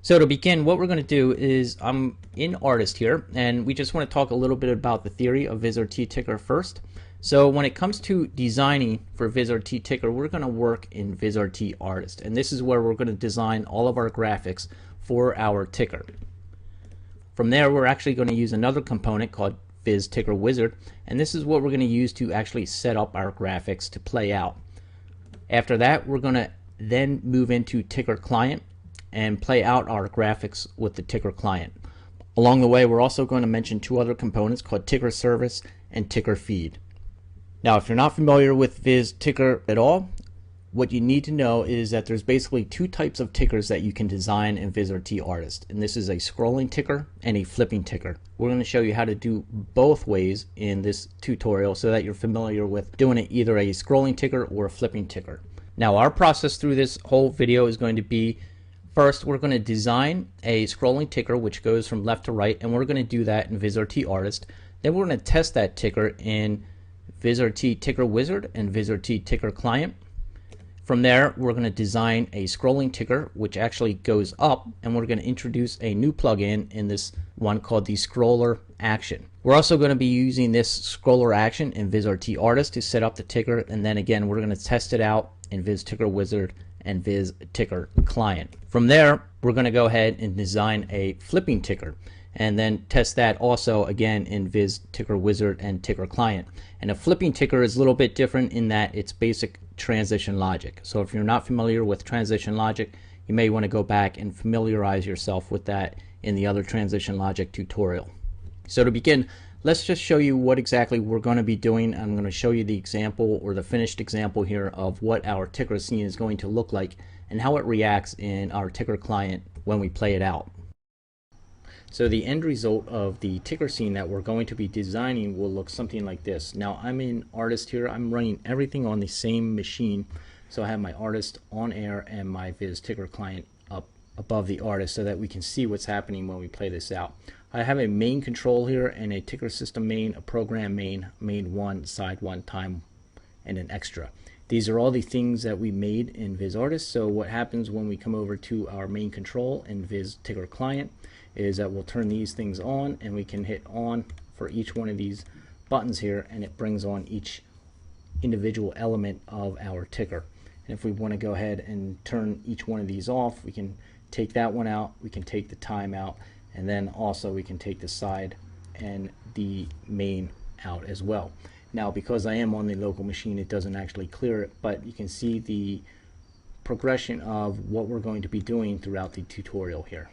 So to begin, what we're going to do is I'm in Artist here, and we just want to talk a little bit about the theory of Vizrt Ticker first. So when it comes to designing for Vizrt Ticker, we're going to work in Vizrt Artist, and this is where we're going to design all of our graphics for our ticker. From there, we're actually going to use another component called Vizrt Ticker Wizard, and this is what we're going to use to actually set up our graphics to play out. After that, we're going to then move into Ticker Client and play out our graphics with the Ticker Client. Along the way, we're also going to mention two other components called Ticker Service and Ticker Feed. Now, if you're not familiar with Vizrt Ticker at all, what you need to know is that there's basically two types of tickers that you can design in Vizrt Artist, and this is a scrolling ticker and a flipping ticker. We're going to show you how to do both ways in this tutorial so that you're familiar with doing it either a scrolling ticker or a flipping ticker. Now, our process through this whole video is going to be, first, we're going to design a scrolling ticker which goes from left to right, and we're going to do that in Vizrt Artist. Then we're going to test that ticker in Vizrt Ticker Wizard and Vizrt Ticker Client. From there, we're going to design a scrolling ticker which actually goes up, and we're going to introduce a new plugin in this one called the scroller action. We're also going to be using this scroller action in Vizrt Artist to set up the ticker, and then again we're going to test it out in Vizrt Ticker Wizard and Vizrt Ticker Client. From there, we're going to go ahead and design a flipping ticker and then test that also again in Vizrt Ticker Wizard and Ticker Client. And a flipping ticker is a little bit different in that it's basic transition logic. So if you're not familiar with transition logic, you may want to go back and familiarize yourself with that in the other transition logic tutorial. So to begin, let's just show you what exactly we're going to be doing. I'm going to show you the example or the finished example here of what our ticker scene is going to look like and how it reacts in our ticker client when we play it out. So the end result of the ticker scene that we're going to be designing will look something like this. Now, I'm in Artist here. I'm running everything on the same machine. So I have my Artist on air and my Vizrt Ticker client up above the Artist so that we can see what's happening when we play this out. I have a main control here and a ticker system main, a program main, main 1, side 1, time, and an extra. These are all the things that we made in Viz Artist. So what happens when we come over to our main control in Vizrt Ticker Client is that we'll turn these things on, and we can hit on for each one of these buttons here, and it brings on each individual element of our ticker. And if we want to go ahead and turn each one of these off, we can take that one out, we can take the time out, and then also we can take the side and the main out as well. Now, because I am on the local machine, it doesn't actually clear it, but you can see the progression of what we're going to be doing throughout the tutorial here.